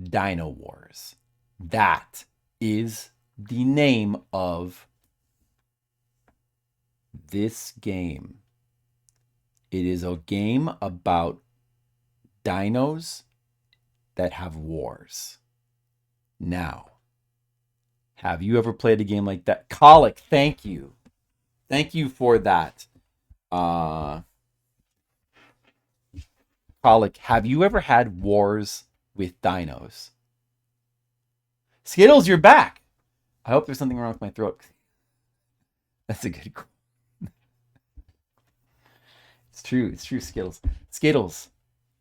Dynowarz. That is the name of this game. It is a game about dinos that have wars. Now, have you ever played a game like that? Colic, thank you. Thank you for that. Colic, have you ever had wars with dinos? Skittles, you're back. I hope there's something wrong with my throat. That's a good one. It's true, Skittles. Skittles,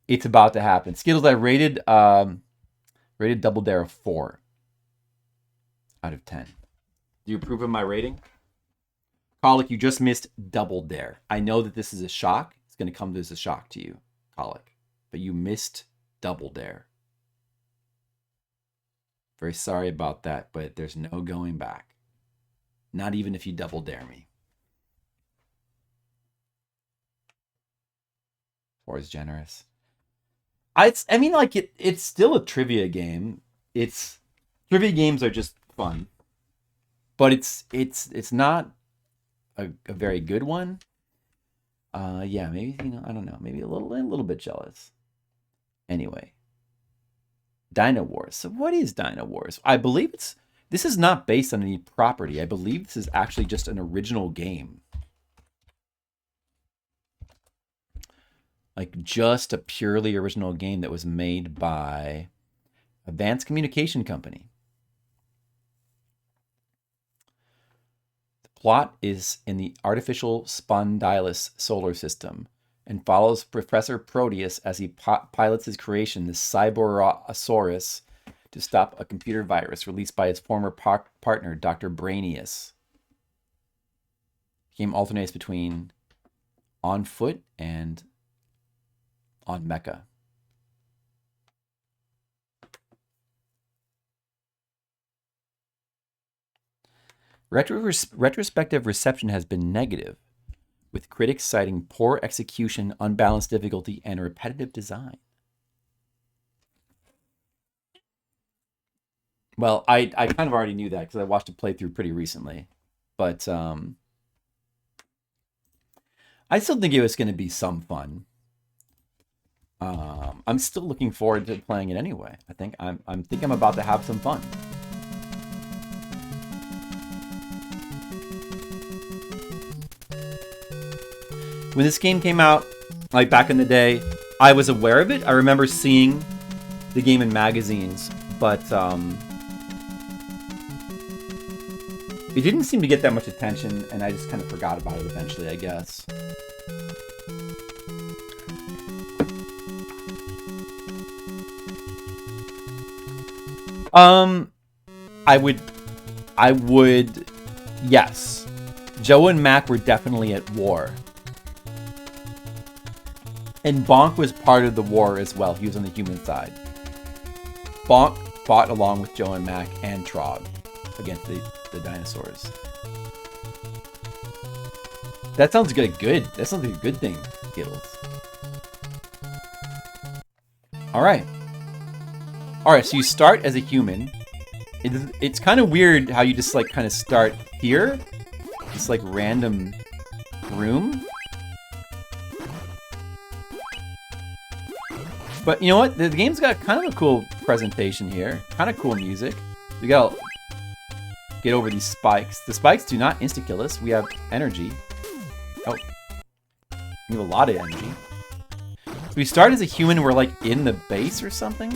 it's about to happen. Skittles, I rated Double Dare a 4 out of 10. Do you approve of my rating? Colic, you just missed Double Dare. I know that this is a shock. It's going to come as a shock to you, Colic. But you missed Double Dare. Very sorry about that, but there's no going back. Not even if you double dare me. 4 is generous. It's still a trivia game. Trivia games are just fun. But it's not a very good one. Yeah, maybe, I don't know. Maybe a little bit jealous. Anyway. Dynowarz. So what is Dynowarz? I believe this is not based on any property. I believe this is actually just an original game. Like just a purely original game that was made by Advanced Communication Company. The plot is in the artificial Spondylus solar system and follows Professor Proteus as he pilots his creation, the Cyborosaurus, to stop a computer virus released by his former partner, Dr. Brainius. The game alternates between on foot and on mecha. Retrospective reception has been negative, with critics citing poor execution, unbalanced difficulty, and repetitive design. Well, I kind of already knew that because I watched a playthrough pretty recently. But I still think it was going to be some fun. I'm still looking forward to playing it anyway. I think I'm about to have some fun. When this game came out, like back in the day, I was aware of it. I remember seeing the game in magazines, but it didn't seem to get that much attention, and I just kind of forgot about it eventually, I guess. I would, yes. Joe and Mac were definitely at war. And Bonk was part of the war as well. He was on the human side. Bonk fought along with Joe and Mac and Trog against the dinosaurs. That sounds good. That sounds like a good thing, Skittles. Alright, so you start as a human. It's kind of weird how you just like kind of start here. This like random room. But you know what? The game's got kind of a cool presentation here. Kind of cool music. We gotta get over these spikes. The spikes do not insta-kill us. We have energy. Oh. We have a lot of energy. So we start as a human. We're like in the base or something.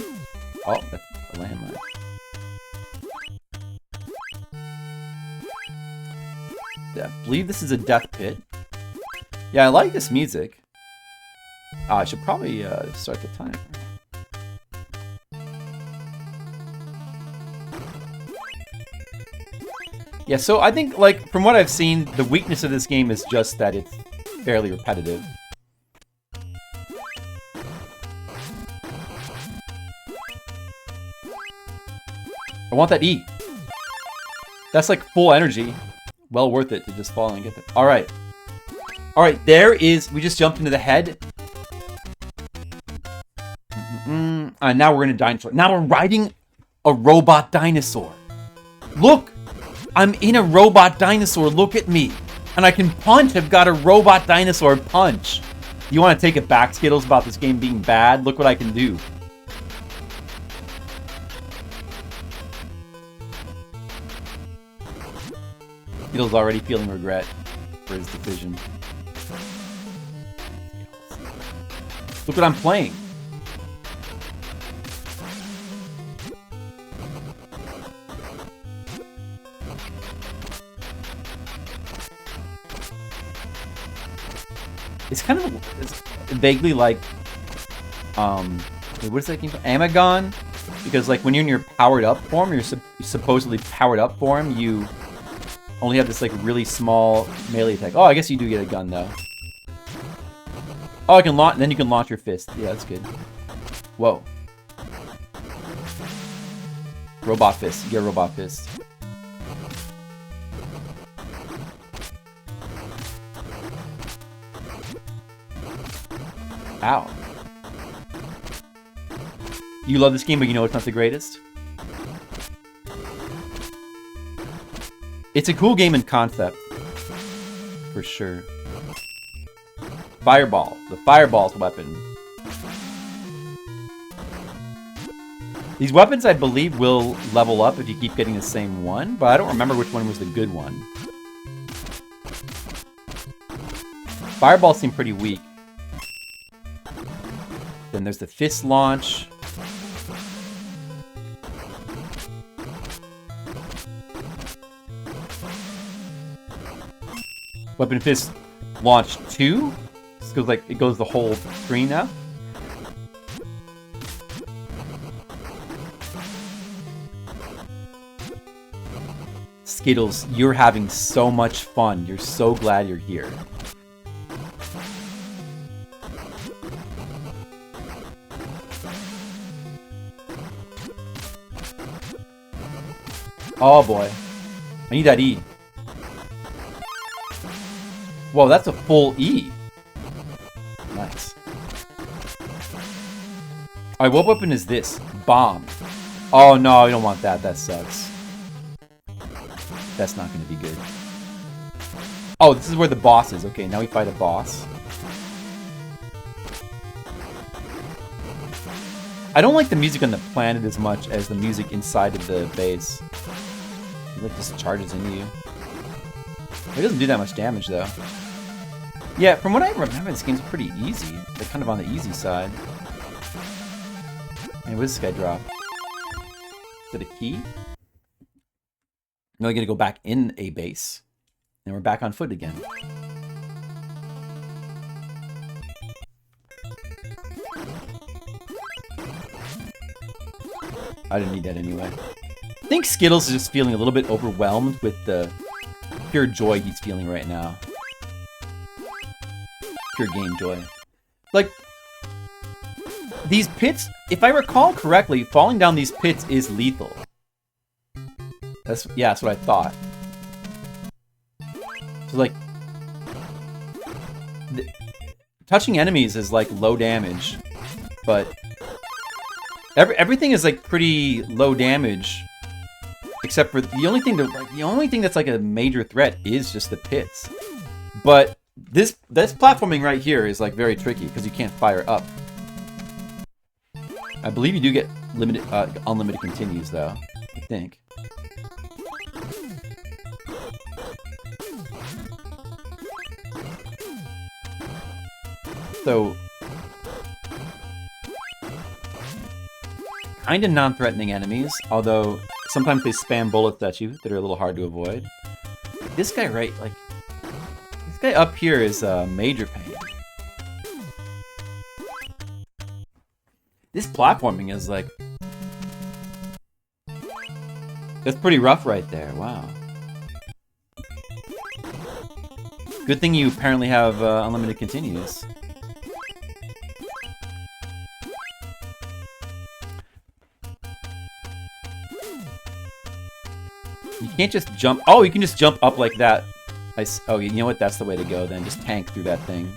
Oh, that's a landmine. Yeah, I believe this is a death pit. Yeah, I like this music. I should probably start the timer. Yeah, so I think, like, from what I've seen, the weakness of this game is just that it's fairly repetitive. I want that E. That's like full energy. Well worth it to just fall and get that. Alright. Alright, there is... We just jumped into the head. Now we're in a dinosaur. Now we're riding a robot dinosaur. Look! I'm in a robot dinosaur. Look at me. And I can punch. I've got a robot dinosaur punch. You want to take it back, Skittles, about this game being bad? Look what I can do. Skittles already feeling regret for his decision. Look what I'm playing. It's kind of vaguely like, what is that game called? Amagon? Because like when you're in your powered up form, you're supposedly powered up form, you only have this like really small melee attack. Oh, I guess you do get a gun though. Oh, I can launch, then you can launch your fist. Yeah, that's good. Whoa. Robot fist. You get a robot fist. Ow. You love this game, but you know it's not the greatest? It's a cool game in concept. For sure. Fireball. The fireball's weapon. These weapons, I believe, will level up if you keep getting the same one, but I don't remember which one was the good one. Fireballs seem pretty weak. Then there's the fist launch. Weapon fist launch 2. This goes like it goes the whole screen now. Skittles, you're having so much fun. You're so glad you're here. Oh boy. I need that E. Whoa, that's a full E. Nice. Alright, what weapon is this? Bomb. Oh no, I don't want that. That sucks. That's not going to be good. Oh, this is where the boss is. Okay, now we fight a boss. I don't like the music on the planet as much as the music inside of the base. It like just charges into you. It doesn't do that much damage though. Yeah, from what I remember, this game's pretty easy. Like kind of on the easy side. And what does this guy drop? Is it a key? Now we're gonna go back in a base. And we're back on foot again. I didn't need that anyway. I think Skittles is just feeling a little bit overwhelmed with the pure joy he's feeling right now. Pure game joy. Like, these pits, if I recall correctly, falling down these pits is lethal. That's what I thought. So like, touching enemies is like low damage, but everything is like pretty low damage, except for the only thing that's like a major threat is just the pits. But this platforming right here is like very tricky because you can't fire up. I believe you do get unlimited continues though. I think. So, kind of non-threatening enemies, although sometimes they spam bullets at you that are a little hard to avoid. This guy this guy up here is a major pain. This platforming is like, that's pretty rough right there, wow. Good thing you apparently have unlimited continues. You can't just jump. Oh, you can just jump up like that. Oh, you know what? That's the way to go then. Just tank through that thing.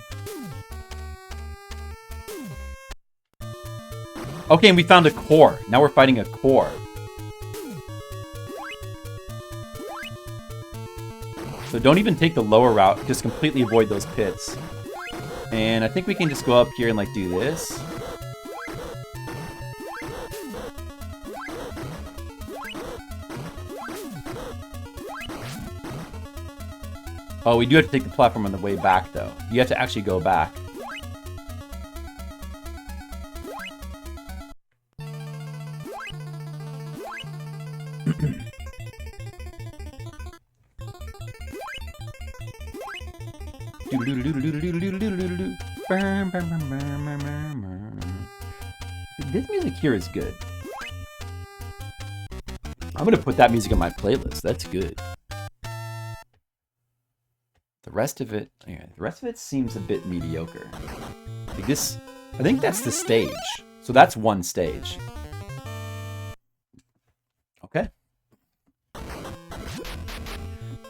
Okay, and we found a core. Now we're fighting a core. So don't even take the lower route. Just completely avoid those pits. And I think we can just go up here and like do this. Oh, we do have to take the platform on the way back, though. You have to actually go back. This music here is good. I'm gonna put that music on my playlist. That's good. The rest of it, yeah, the rest of it seems a bit mediocre. Like this, I think that's the stage. So that's one stage. Okay.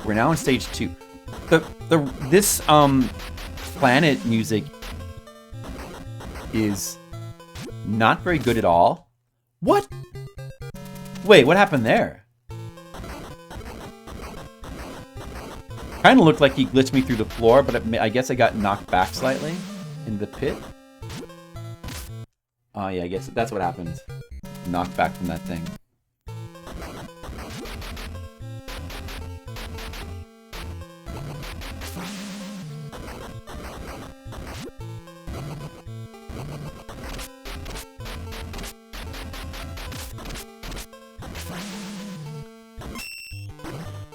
We're now on stage 2. This planet music is not very good at all. What? Wait, what happened there? Kind of looked like he glitched me through the floor, but I guess I got knocked back slightly in the pit. Oh yeah, I guess that's what happened. Knocked back from that thing.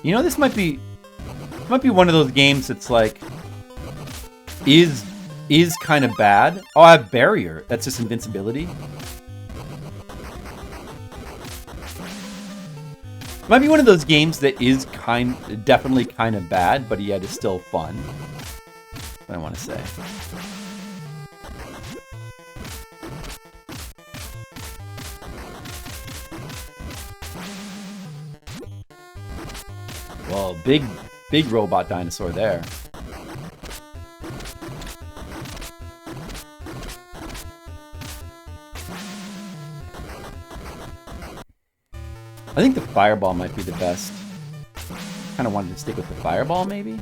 You know, this might be one of those games that's like is kind of bad. Oh, I have barrier. That's just invincibility. It might be one of those games that is definitely kind of bad, but yet is still fun. That's what I want to say. Well, big robot dinosaur there. I think the fireball might be the best. Kind of wanted to stick with the fireball, maybe?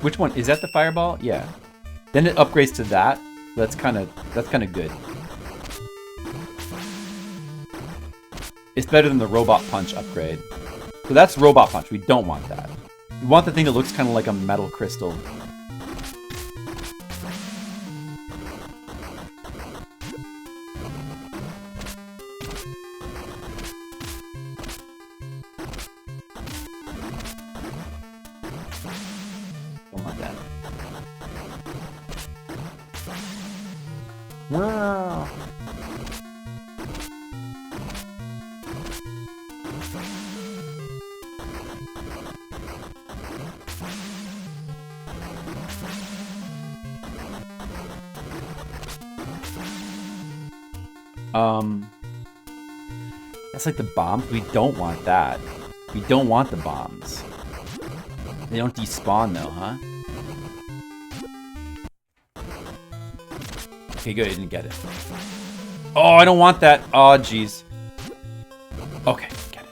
Which one? Is that the fireball? Yeah. Then it upgrades to that. That's kind of good. It's better than the robot punch upgrade. So that's robot punch. We don't want that. We want the thing that looks kind of like a metal crystal. Don't want that. Wow. That's like the bombs. We don't want that. We don't want the bombs. They don't despawn though, huh? Okay, good. I didn't get it. Oh, I don't want that. Oh, jeez. Okay, get it.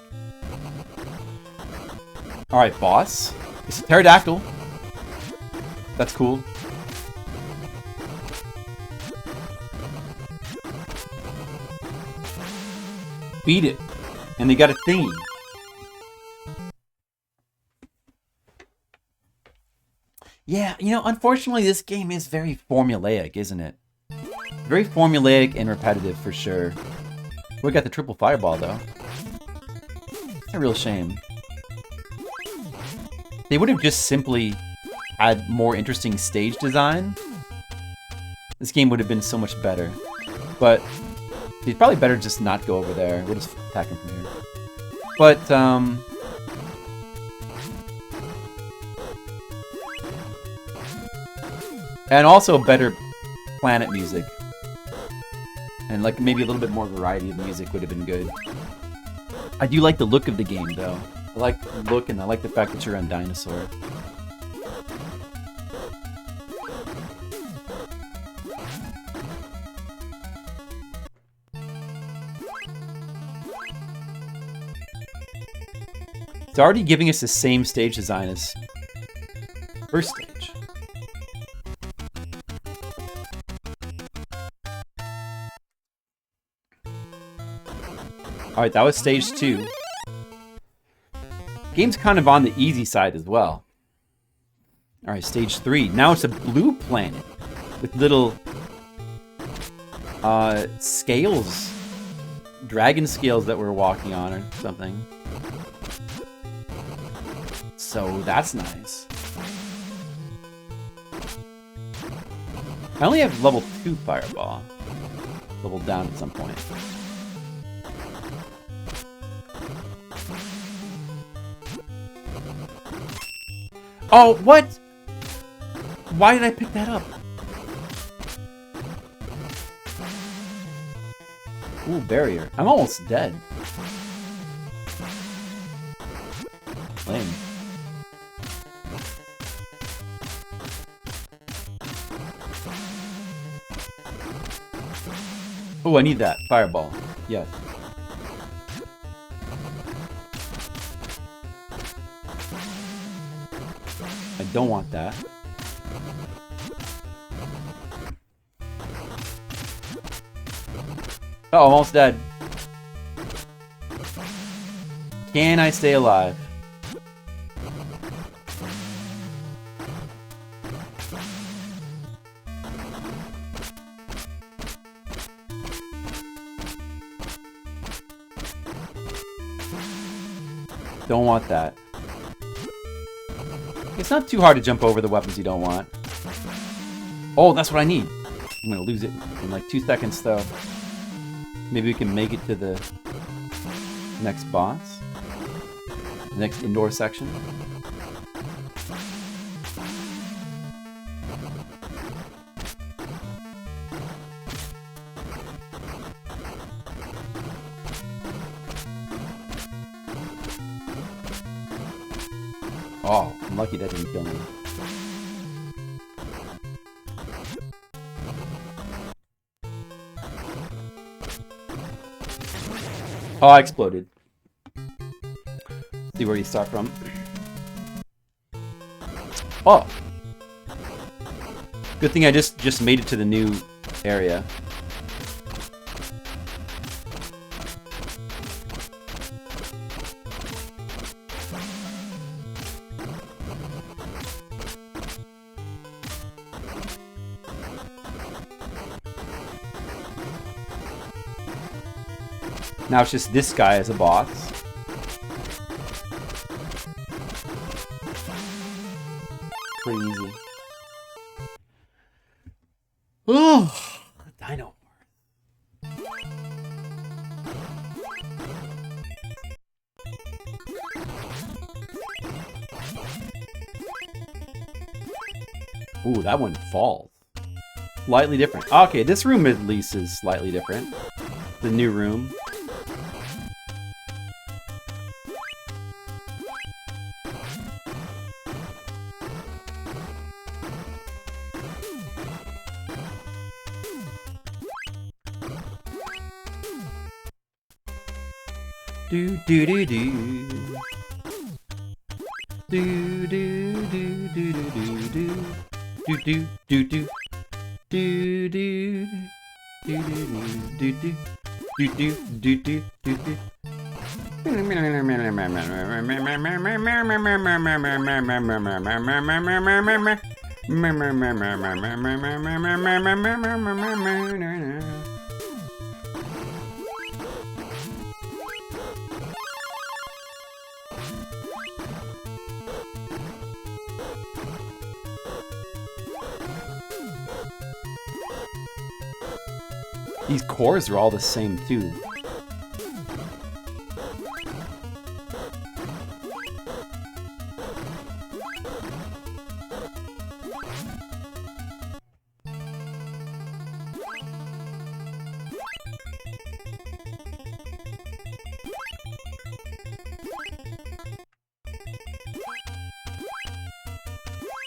Alright, boss. It's a pterodactyl. That's cool. Beat it. And they got a thingy. Yeah, you know, unfortunately this game is very formulaic, isn't it? Very formulaic and repetitive for sure. We got the triple fireball though. It's a real shame. They would have just simply had more interesting stage design. This game would have been so much better. But it's probably better just not go over there. We'll just attack him from here. But, and also better planet music. And like maybe a little bit more variety of music would have been good. I do like the look of the game though. I like the look and I like the fact that you're on dinosaur. It's already giving us the same stage design as first stage. Alright, that was stage 2. Game's kind of on the easy side as well. Alright, stage 3. Now it's a blue planet with little scales. Dragon scales that we're walking on or something. So that's nice. I only have level 2 fireball. Level down at some point. Oh, what? Why did I pick that up? Ooh, barrier. I'm almost dead. Lame. Oh, I need that. Fireball. Yes. I don't want that. Oh, almost dead. Can I stay alive? Don't want that. It's not too hard to jump over the weapons you don't want. Oh, that's what I need. I'm gonna lose it in like 2 seconds though. Maybe we can make it to the next boss. The next indoor section. Oh, I'm lucky that didn't kill me. Oh, I exploded. See where you start from. Oh! Good thing I just made it to the new area. Now it's just this guy as a boss. Pretty easy. Oh, Dynowarz. Ooh, that one falls. Slightly different. Okay, this room at least is slightly different. The new room. Do do do do. Do do do do do do do. Do do do do. Do do do do do do. Do do do do do do. These cores are all the same too.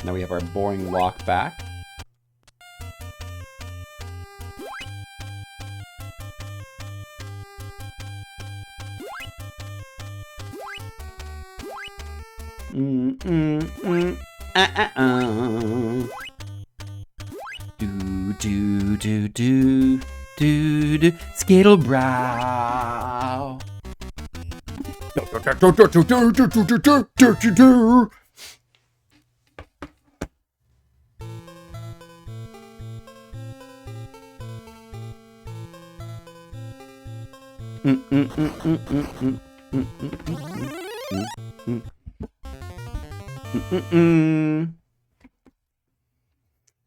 Now we have our boring walk back. Do Skittle brow.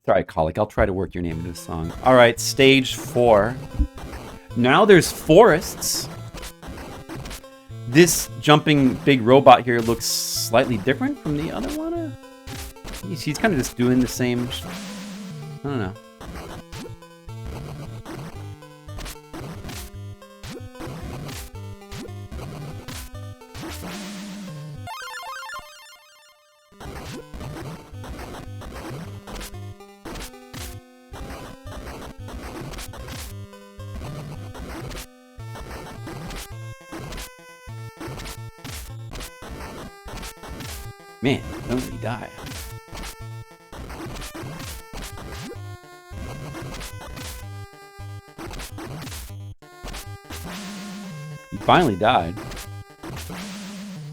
Sorry, Colic. I'll try to work your name into a song. All right, stage 4. Now there's forests. This jumping big robot here looks slightly different from the other one. He's kind of just doing the same. I don't know. Man, don't let me die. You finally died.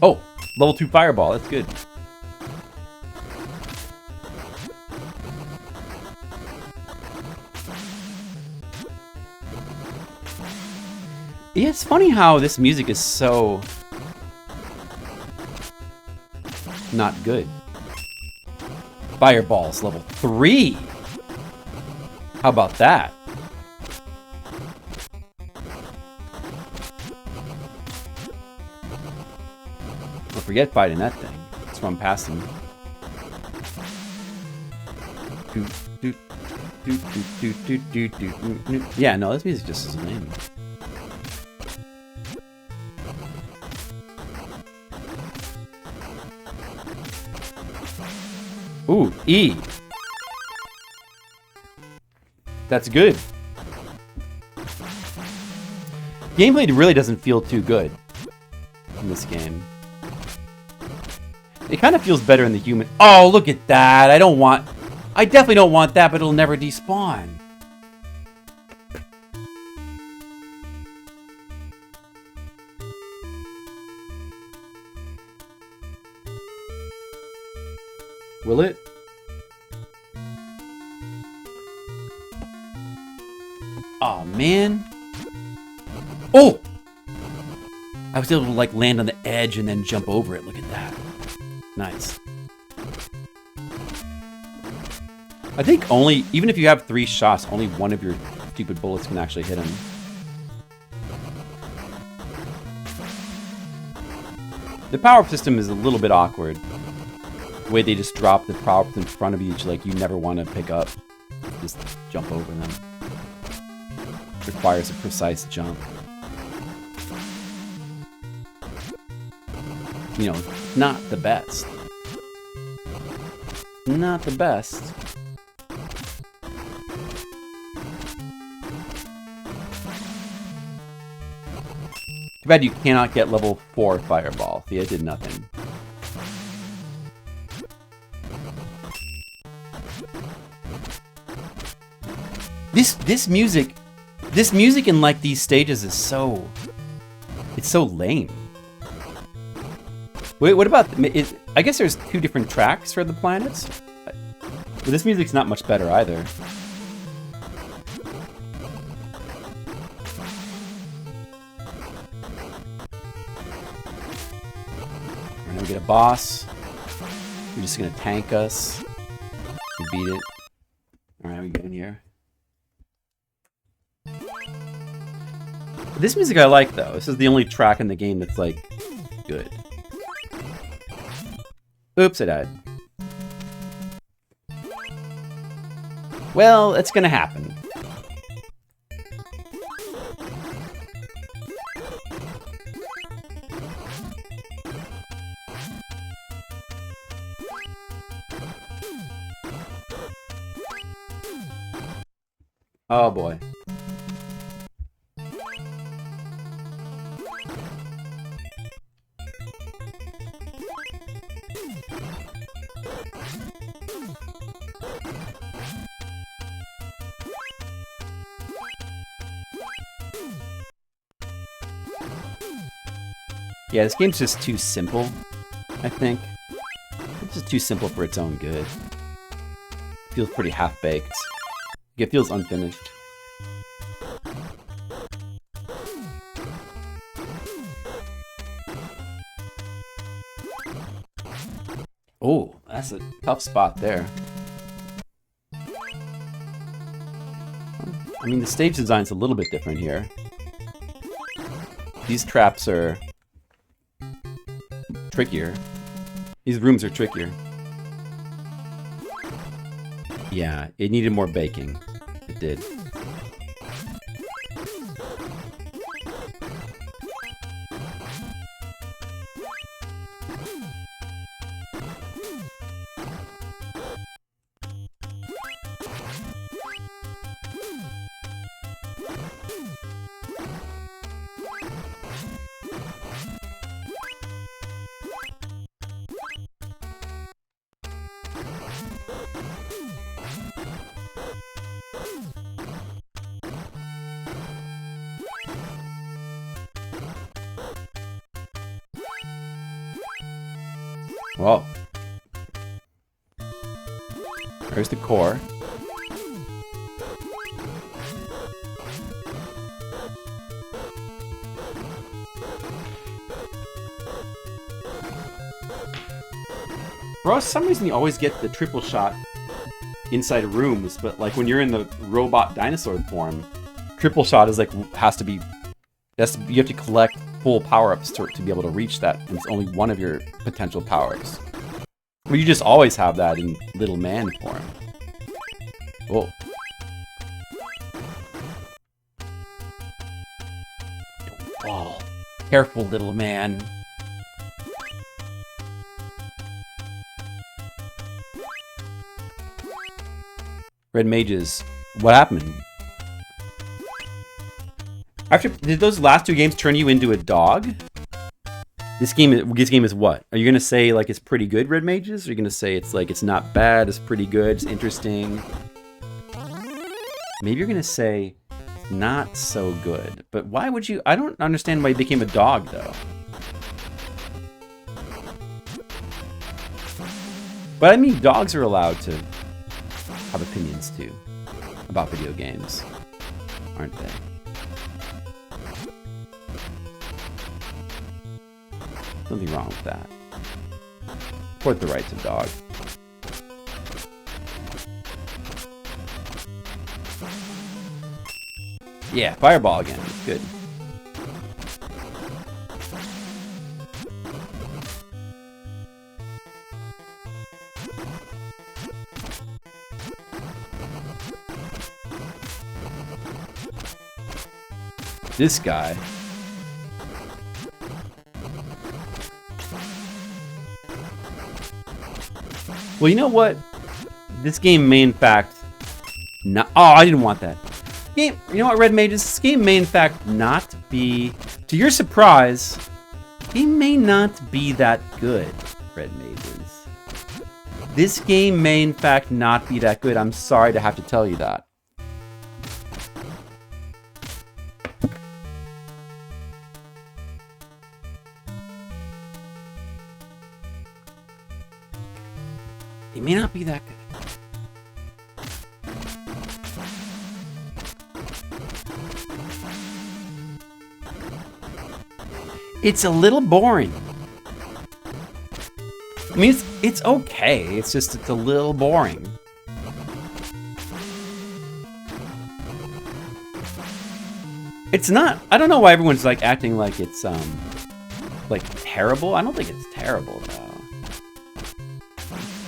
Oh, level 2 fireball. That's good. Yeah, it's funny how this music is so not good. Fireball's level 3. How about that? Don't forget fighting that thing. That's what I'm passing. Yeah, no, this music just is lame. Ooh, E. That's good. Gameplay really doesn't feel too good in this game. It kind of feels better in the human. Oh, look at that. I definitely don't want that, but it'll never despawn. Will it? Oh man. Oh! I was able to like land on the edge and then jump over it. Look at that. Nice. I think even if you have 3 shots, only one of your stupid bullets can actually hit him. The power-up system is a little bit awkward. The way they just drop the power-ups in front of you, like you never want to pick up. Just jump over them. Requires a precise jump. You know, not the best. Not the best. Too bad you cannot get level 4 fireball. See, it did nothing. This music in like these stages is so, it's so lame. Wait, what about, I guess there's 2 different tracks for the planets? But this music's not much better either. We're gonna get a boss. We're just gonna tank us. We beat it. Alright, we go in here. This music I like though. This is the only track in the game that's like good. Oops, I died. Well, it's gonna happen. Oh boy. Yeah, this game's just too simple, I think. It's just too simple for its own good. It feels pretty half-baked. It feels unfinished. Oh, that's a tough spot there. I mean, the stage design's a little bit different here. These traps are trickier. These rooms are trickier. Yeah, it needed more baking. It did. Well, there's the core. For some reason you always get the triple shot inside rooms, but like when you're in the robot dinosaur form, triple shot is like you have to collect full power-ups to be able to reach that, and it's only one of your potential power-ups. But you just always have that in little man form. Whoa. Oh, careful, little man. Red mages, what happened? Did those last two games turn you into a dog? This game is what? Are you gonna say like it's pretty good, Red Mages? Or are you gonna say it's like it's not bad, it's pretty good, it's interesting? Maybe you're gonna say not so good. But why would you? I don't understand why you became a dog though. But I mean, dogs are allowed to have opinions too about video games, aren't they? Nothing wrong with that. Support the rights of dogs. Yeah, fireball again. Good. This guy. Well, you know what? This game may in fact not... Oh, I didn't want that. Game, you know what, Red Mages? This game may in fact not be... To your surprise, it may not be that good, Red Mages. This game may in fact not be that good. I'm sorry to have to tell you that. It may not be that good. It's a little boring. I mean, it's okay. It's just it's a little boring. It's not. I don't know why everyone's like acting like it's like terrible. I don't think it's terrible though.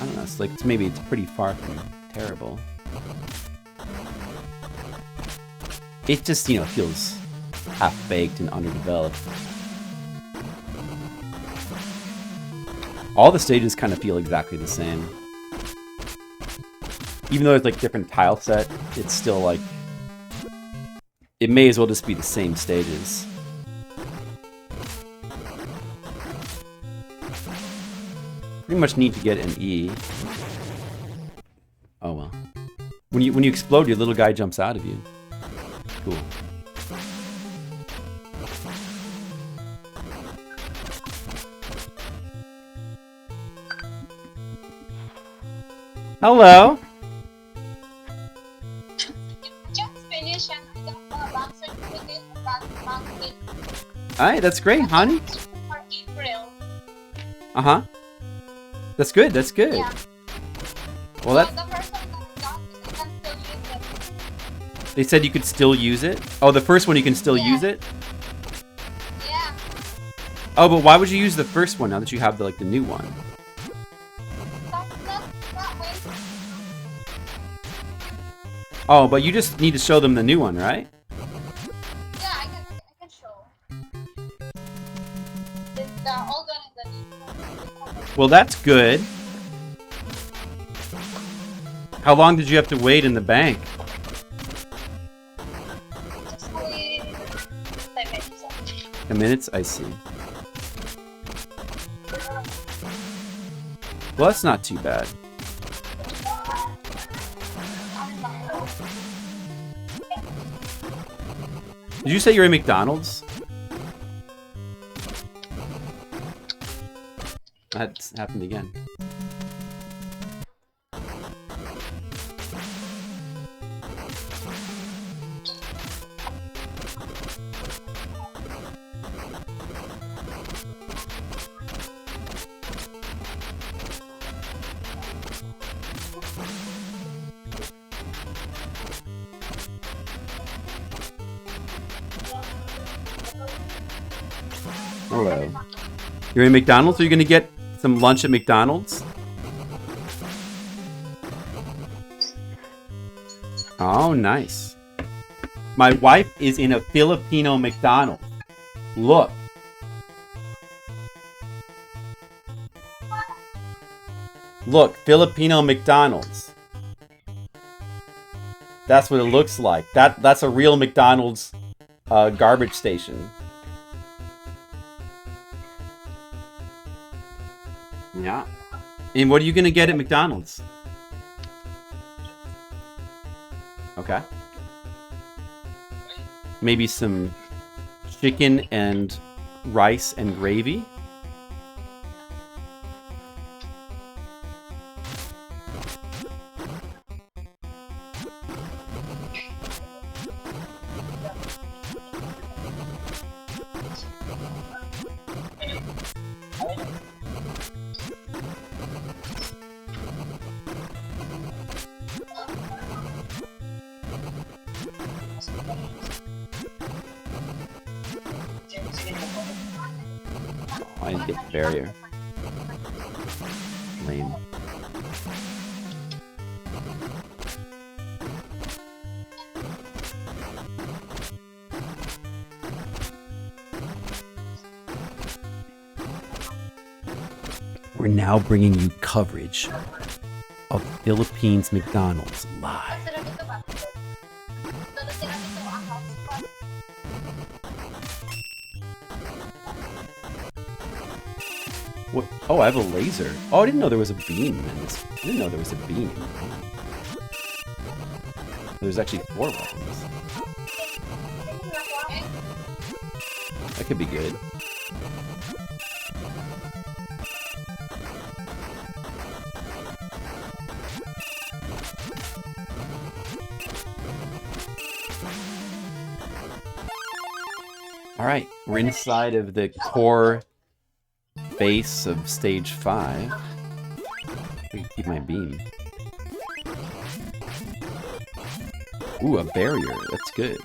I don't know. It's like maybe it's pretty far from terrible. It just, you know, feels half-baked and underdeveloped. All the stages kind of feel exactly the same. Even though it's like different tile set, it's still like it may as well just be the same stages. Pretty much need to get an E. Oh well. When you explode, your little guy jumps out of you. Cool. Hello. Just finished and I got the box certificate about it Alright, that's great, honey. for April. Uh-huh. That's good, that's good. Yeah. Well, that The first one that I got is I can still use it. they said you could still use it. Oh, the first one you can still Yeah. use it? Yeah. Oh, but why would you use the first one now that you have the new one? That way. Oh, but you just need to show them the new one, right? Yeah, I can show. The old one and the new one. Well, that's good. How long did you have to wait in the bank? Just only 5 minutes. 10 minutes? I see. Well, that's not too bad. Did you say you're in McDonald's? That's happened again. Hello. You're in McDonald's? Are you gonna get some lunch at McDonald's? Oh, nice. My wife is in a Filipino McDonald's. Look. Look, Filipino McDonald's. That's what it looks like. That's a real McDonald's garbage station. Yeah. And what are you gonna get at McDonald's? Okay. Maybe some chicken and rice and gravy. I didn't get the barrier. Lame. We're now bringing you coverage of Philippines McDonald's live. What? Oh, I have a laser. Oh, I didn't know there was a beam in this. I didn't know there was a beam. There's actually 4 weapons. That could be good. Alright, we're inside of the core base of stage 5. I can keep my beam. Ooh, a barrier. That's good.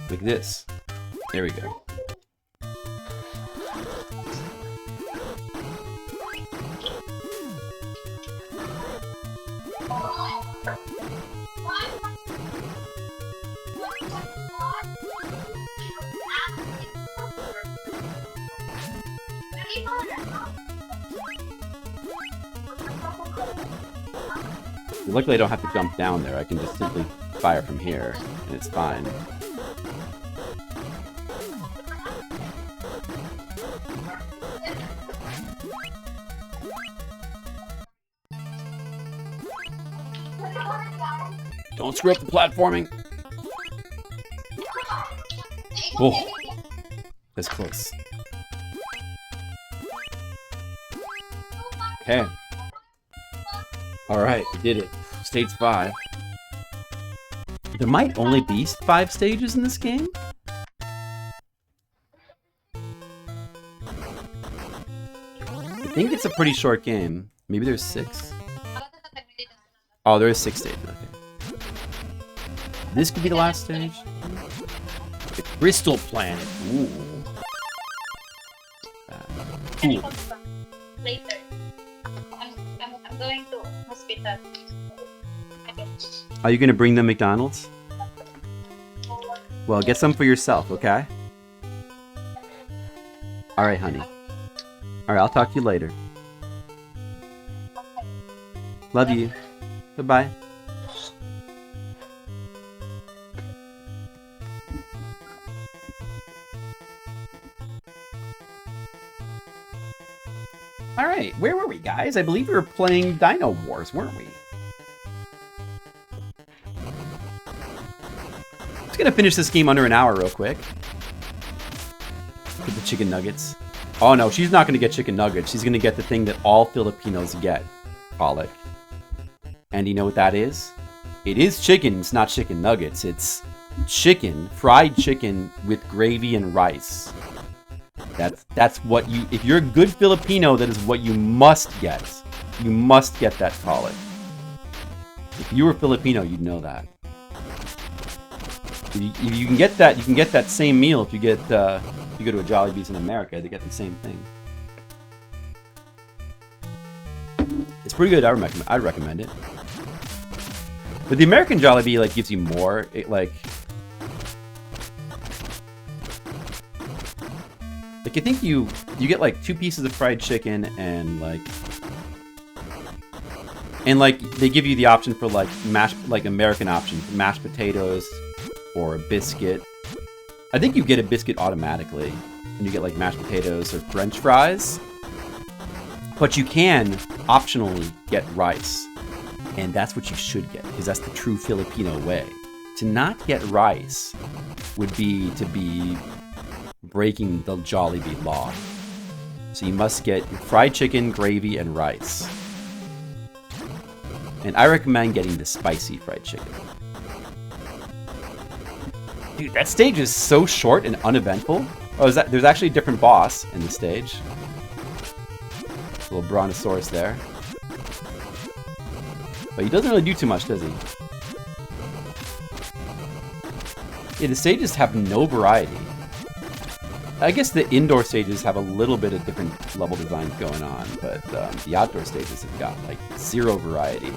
Like this. There we go. Luckily I don't have to jump down there, I can just simply fire from here, and it's fine. Don't screw up the platforming! Oh, that's close. Okay. Alright, we did it. Stage 5. There might only be 5 stages in this game? I think it's a pretty short game. Maybe there's 6. Oh, there is 6 stages. Okay. This could be the last stage. The Crystal Planet. Ooh. Cool. Later. I'm going to hospital. Are you gonna bring them McDonald's? Well, get some for yourself, okay? Alright, honey. Alright, I'll talk to you later. Love you. Goodbye. Alright, where were we, guys? I believe we were playing Dynowarz, weren't we? Just gonna finish this game under an hour real quick. Get the chicken nuggets. Oh no, she's not gonna get chicken nuggets. She's gonna get the thing that all Filipinos get. Colic. And you know what that is? It is chicken, it's not chicken nuggets. It's chicken, fried chicken with gravy and rice. That's what you, if you're a good Filipino, that is what you must get. You must get that colic. If you were Filipino, you'd know that. If you can get that, you can get that same meal if you get, if you go to a Jollibee's in America, they get the same thing. It's pretty good, I'd recommend it. But the American Jollibee, like, gives you more, it, like, I think you get like 2 pieces of fried chicken and like they give you the option for like American options, mashed potatoes or a biscuit. I think you get a biscuit automatically and you get like mashed potatoes or French fries. But you can optionally get rice. And that's what you should get because that's the true Filipino way. To not get rice would be to be breaking the Jollibee law. So you must get fried chicken, gravy, and rice. And I recommend getting the spicy fried chicken. Dude, that stage is so short and uneventful. Oh, there's actually a different boss in the stage. A little brontosaurus there. But he doesn't really do too much, does he? Yeah, the stages have no variety. I guess the indoor stages have a little bit of different level designs going on, but the outdoor stages have got like zero variety.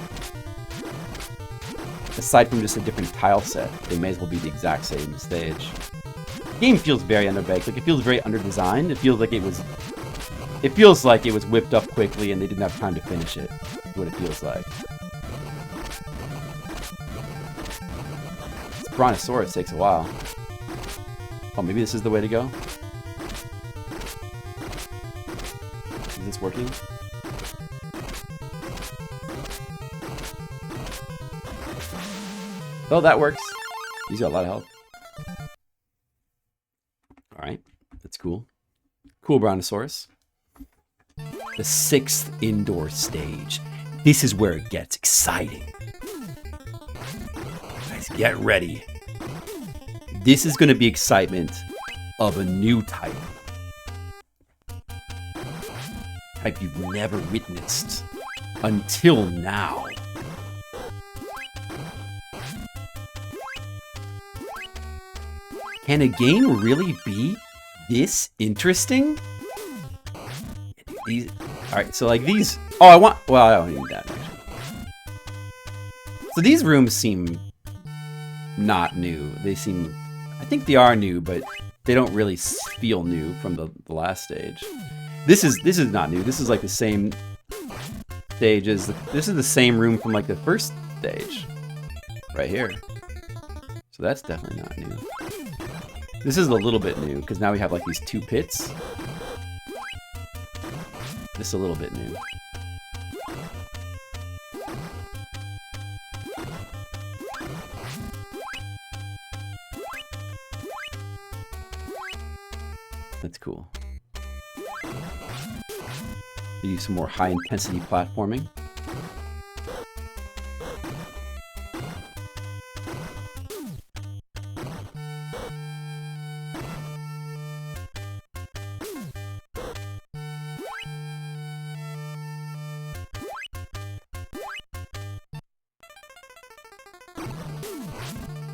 Aside from just a different tile set, they may as well be the exact same stage. The game feels very underbaked. Like, it feels very underdesigned. It feels like it was whipped up quickly and they didn't have time to finish it. Is what it feels like. This Brontosaurus takes a while. Oh, maybe this is the way to go? Is this working? Oh, that works. He's got a lot of health. Alright, that's cool. Cool Brontosaurus. The 6th indoor stage. This is where it gets exciting. Guys, get ready. This is going to be excitement of a new type. Type you've never witnessed until now. Can a game really be this interesting? Alright, so like these... Oh, well, I don't need that, actually. So these rooms seem not new. They seem... I think they are new, but they don't really feel new from the last stage. This is not new. This is like the same stage as... This is the same room from like the first stage. Right here. So that's definitely not new. This is a little bit new, because now we have like these 2 pits. This is a little bit new. That's cool. Use some more high-intensity platforming.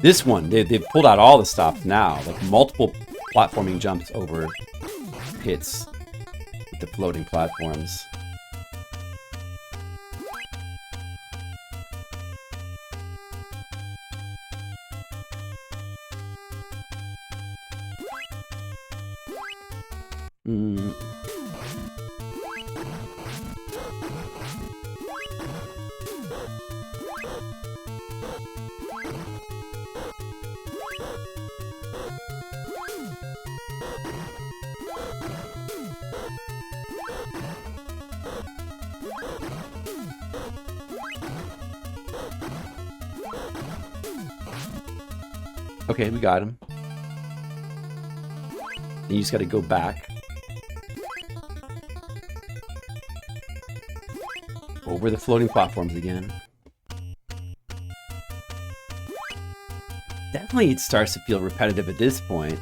This one, they've pulled out all the stops now, like multiple platforming jumps over pits with the floating platforms. Okay, we got him. And you just gotta go back. Over the floating platforms again. Definitely it starts to feel repetitive at this point.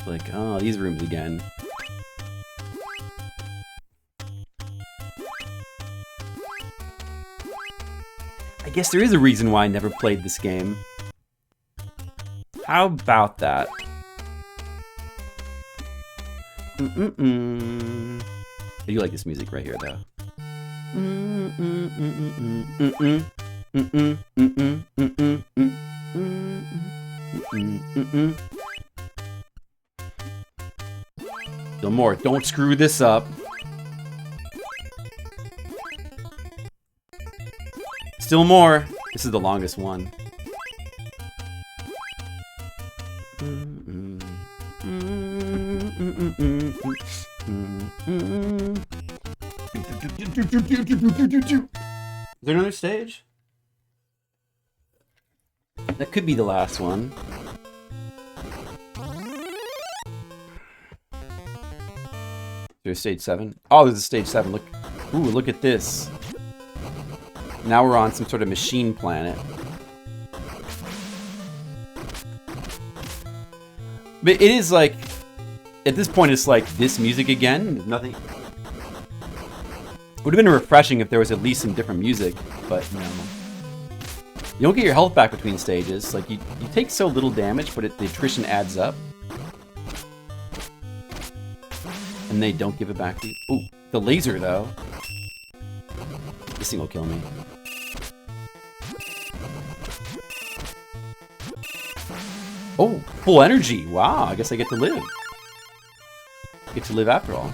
Like, oh, these rooms again. I guess there is a reason why I never played this game. How about that? I do like this music right here, though. Still more. Don't screw this up. Still more. This is the longest one. Is there another stage? That could be the last one. There's stage 7. Oh, there's a stage 7. Look. Ooh, look at this. Now we're on some sort of machine planet. But it is like, at this point, it's like this music again. There's nothing. Would have been refreshing if there was at least some different music, but no. You don't get your health back between stages. Like, you take so little damage, but the attrition adds up. And they don't give it back to you. Ooh, the laser though. This thing will kill me. Oh, full energy. Wow, I guess I get to live. Get to live after all.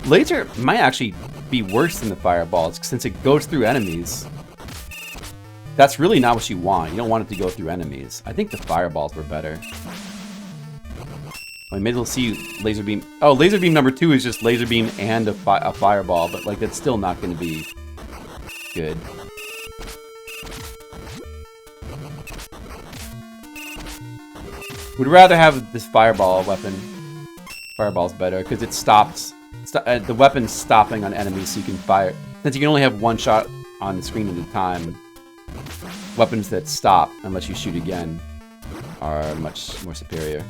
Laser might actually be worse than the fireballs since it goes through enemies. That's really not what you want. You don't want it to go through enemies. I think the fireballs were better. I maybe we'll see laser beam. Oh, laser beam number 2 is just laser beam and a fireball, but like that's still not going to be good. Would rather have this fireball weapon. Fireball's better because it stops. The weapon's stopping on enemies, so you can fire. Since you can only have one shot on the screen at a time, weapons that stop unless you shoot again are much more superior.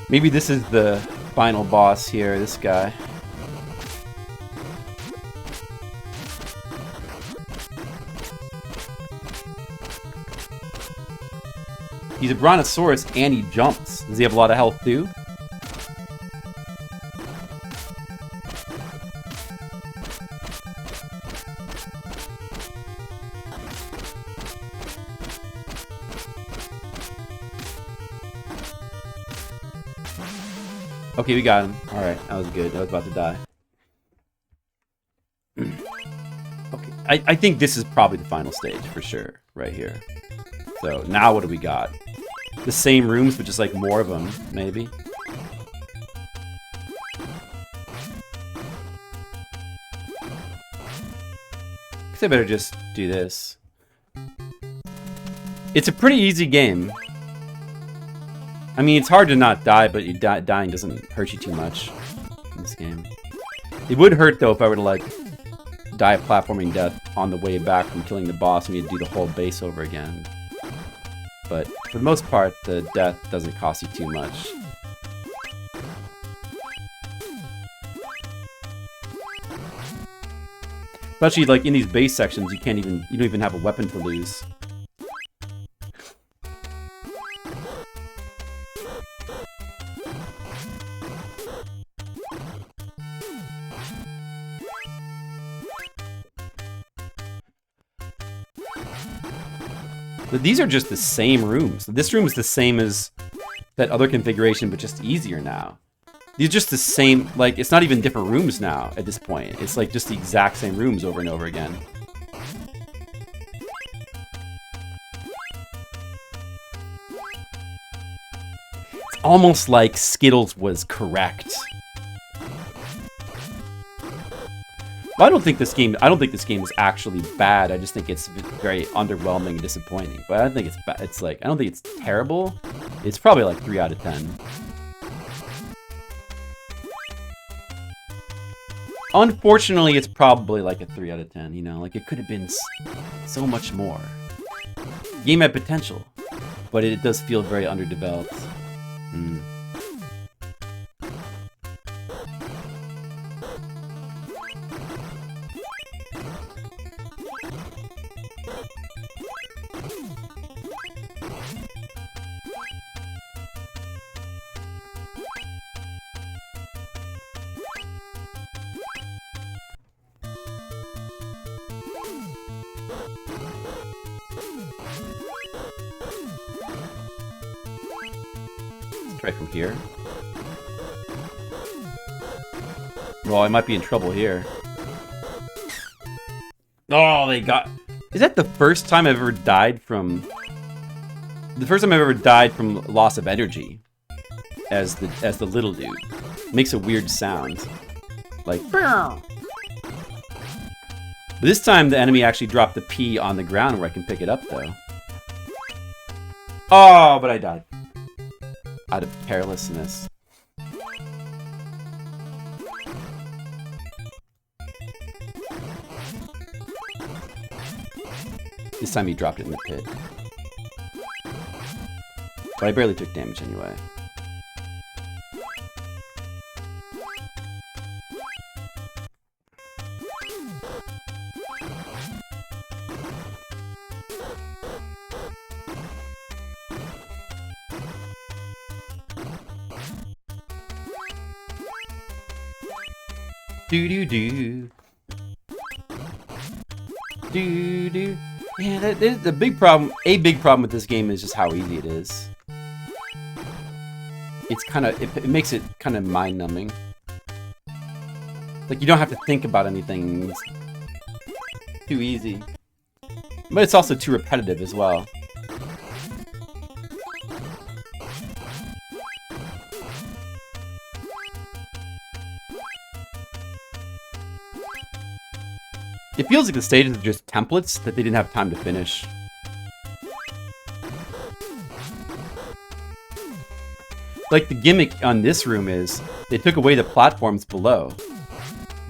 Maybe this is the final boss here, this guy. He's a brontosaurus and he jumps. Does he have a lot of health too? Okay, we got him. Alright, that was good. I was about to die. Okay, I think this is probably the final stage for sure, right here. So, now what do we got? The same rooms, but just like more of them, maybe? Guess I better just do this. It's a pretty easy game. I mean, it's hard to not die, but dying doesn't hurt you too much in this game. It would hurt, though, if I were to, like, die a platforming death on the way back from killing the boss and you had to do the whole base over again. But for the most part, the death doesn't cost you too much. Especially, like, in these base sections, you don't even have a weapon to lose. But these are just the same rooms. This room is the same as that other configuration, but just easier now. These are just the same, like, it's not even different rooms now at this point. It's like just the exact same rooms over and over again. It's almost like Skittles was correct. Well, I don't think this game is actually bad. I just think it's very underwhelming and disappointing. But I don't think it's bad. It's like, I don't think it's terrible. It's probably like 3 out of 10. Unfortunately, it's probably like a 3 out of 10, you know? Like, it could have been so much more. The game had potential, but it does feel very underdeveloped. Right from here. Well, I might be in trouble here. Oh, they got... Is that the first time I've ever died from... The first time I've ever died from loss of energy as the little dude. It makes a weird sound. Like... But this time the enemy actually dropped the P on the ground where I can pick it up though. Oh, but I died. Out of carelessness. This time he dropped it in the pit. But I barely took damage anyway. Do-do-do. Do-do. Yeah, the big problem, a big problem with this game is just how easy it is. It's kind of, it makes it kind of mind-numbing. Like, you don't have to think about anything. It's too easy. But it's also too repetitive as well. It feels like the stages are just templates that they didn't have time to finish. Like, the gimmick on this room is they took away the platforms below.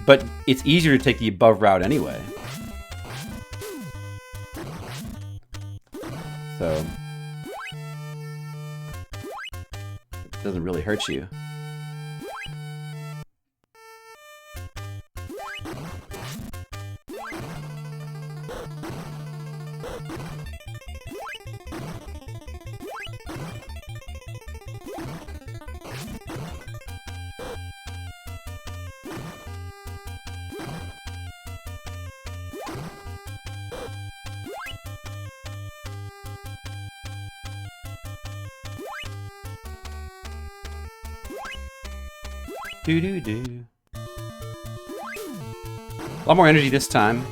But it's easier to take the above route anyway. So it doesn't really hurt you. Do-do-do. A lot more energy this time.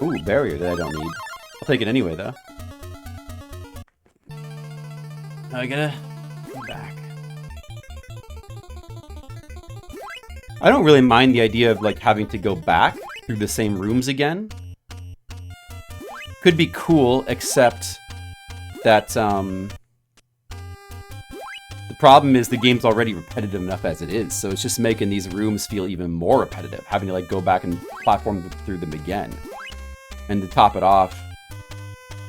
Ooh, barrier that I don't need. I'll take it anyway, though. I gotta come back. I don't really mind the idea of like having to go back through the same rooms again. Could be cool, except that the problem is the game's already repetitive enough as it is, so it's just making these rooms feel even more repetitive, having to like go back and platform through them again. And to top it off,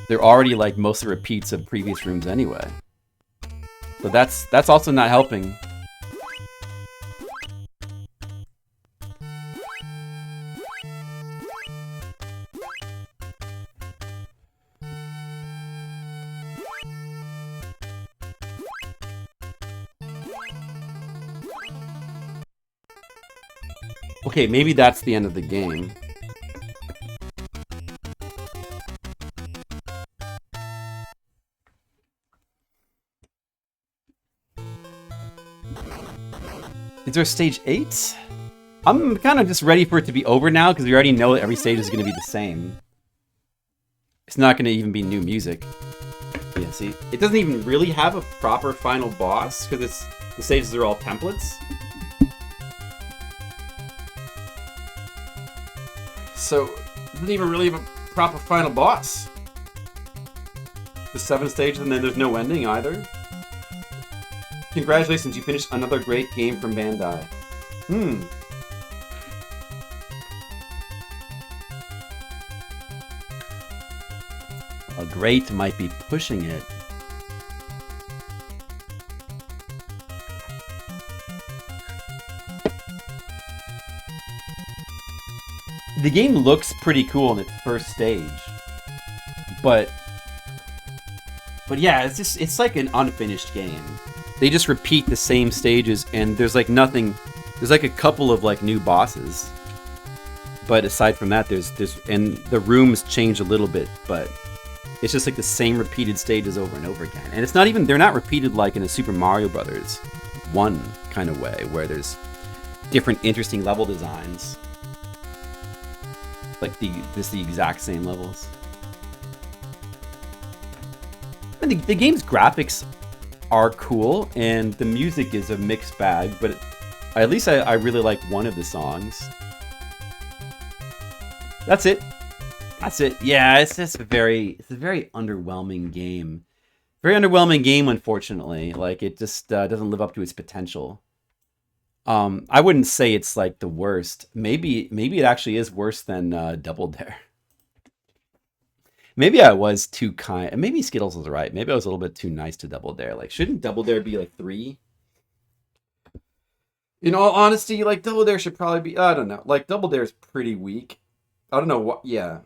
they're already like mostly repeats of previous rooms anyway. So that's also not helping. Okay, maybe that's the end of the game. Is there stage 8? I'm kind of just ready for it to be over now, because we already know that every stage is going to be the same. It's not going to even be new music. Yeah, see? It doesn't even really have a proper final boss, because the stages are all templates. So, it doesn't even really have a proper final boss. The 7 stages, and then there's no ending either. Congratulations, you finished another great game from Bandai. A great might be pushing it. The game looks pretty cool in its first stage. But yeah, it's like an unfinished game. They just repeat the same stages, and there's like nothing. There's like a couple of like new bosses, but aside from that, there's and the rooms change a little bit, but it's just like the same repeated stages over and over again. And it's not even, they're not repeated like in a Super Mario Brothers 1 kind of way, where there's different interesting level designs. Like the exact same levels. I think the game's graphics are cool, and the music is a mixed bag, but at least I really like one of the songs. That's it. That's it. Yeah, it's just a very underwhelming game. Very underwhelming game, unfortunately. Like, it just doesn't live up to its potential. I wouldn't say it's like the worst. Maybe it actually is worse than Double Dare. Maybe I was too kind. Maybe Skittles was right. Maybe I was a little bit too nice to Double Dare. Like, shouldn't Double Dare be like 3? In all honesty, like, Double Dare should probably be, I don't know. Like, Double Dare is pretty weak. I don't know what, yeah.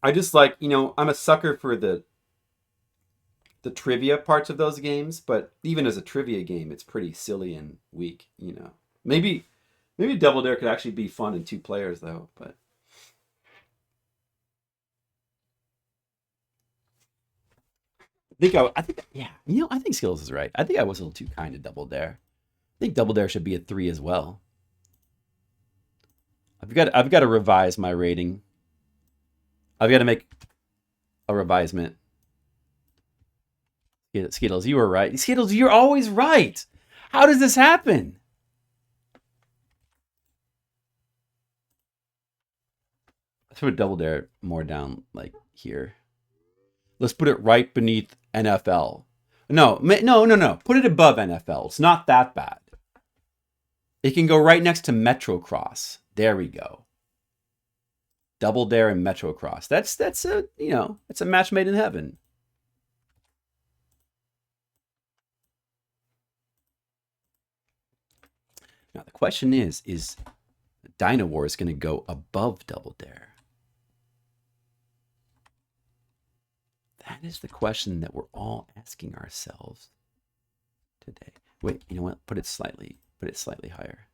I just like, you know, I'm a sucker for the trivia parts of those games, but even as a trivia game, it's pretty silly and weak, you know. Maybe Double Dare could actually be fun in 2 players, though, but... I think, yeah, you know, I think Skittles is right. I think I was a little too kind to Double Dare. I think Double Dare should be a 3 as well. I've got to revise my rating. I've got to make a revisement. Skittles, you were right. Skittles, you're always right. How does this happen? Let's put Double Dare more down, like here. Let's put it right beneath NFL. No. Put it above NFL. It's not that bad. It can go right next to Metrocross. There we go. Double Dare and Metrocross. That's a, you know, it's a match made in heaven. Now the question is Dynowarz going to go above Double Dare? That is the question that we're all asking ourselves today. Wait, you know what? Put it slightly higher.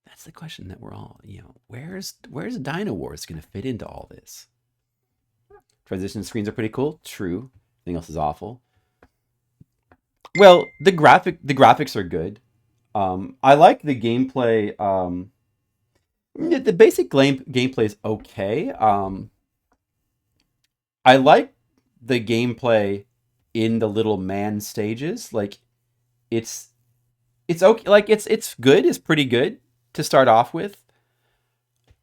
That's the question that we're all, you know, where's Dynowarz going to fit into all this? Transition screens are pretty cool. True. Everything else is awful. Well, the graphics are good. I like the gameplay. The basic gameplay is okay. I like the gameplay in the little man stages. Like, it's okay. Like, it's good. It's pretty good to start off with.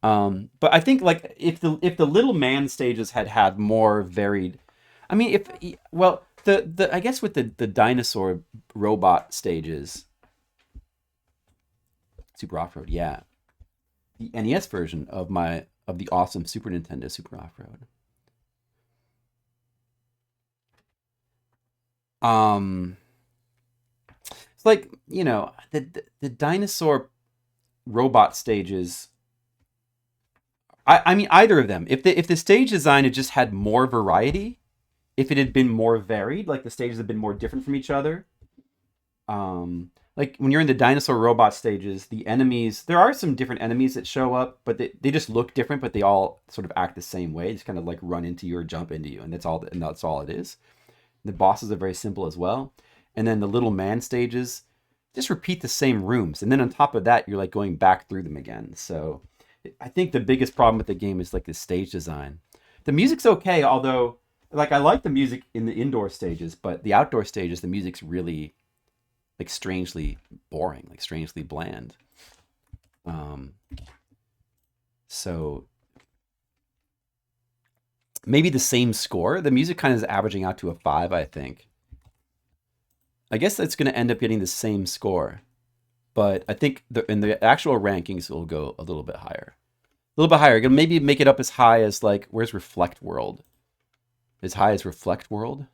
But I think, like, if the little man stages had more varied, I mean, I guess with the dinosaur robot stages, Super Off-Road, yeah, the NES version of the awesome Super Nintendo Super Off-Road. It's like, you know, the dinosaur robot stages. I mean, either of them. If the stage design had just had more variety, if it had been more varied, like the stages had been more different from each other. Like when you're in the dinosaur robot stages, the enemies, there are some different enemies that show up, but they just look different, but they all sort of act the same way. They just kind of like run into you or jump into you, and that's all it is. The bosses are very simple as well. And then the little man stages just repeat the same rooms. And then on top of that, you're like going back through them again. So I think the biggest problem with the game is like the stage design. The music's okay, although like I like the music in the indoor stages, but the outdoor stages, the music's really like strangely boring, like strangely bland. So maybe the same score. The music kind of is averaging out to a 5, I think. I guess that's going to end up getting the same score. But I think in the actual rankings, it'll go a little bit higher. A little bit higher. Gonna maybe make it up as high as, like, where's Reflect World? As high as Reflect World?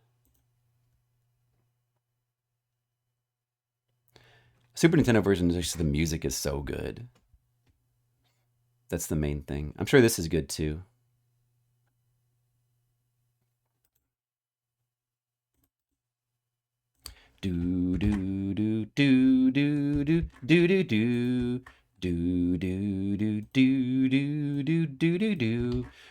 Super Nintendo version, just the music is so good. That's the main thing. I'm sure this is good too. Do do do do do do do do do do do do do do do do do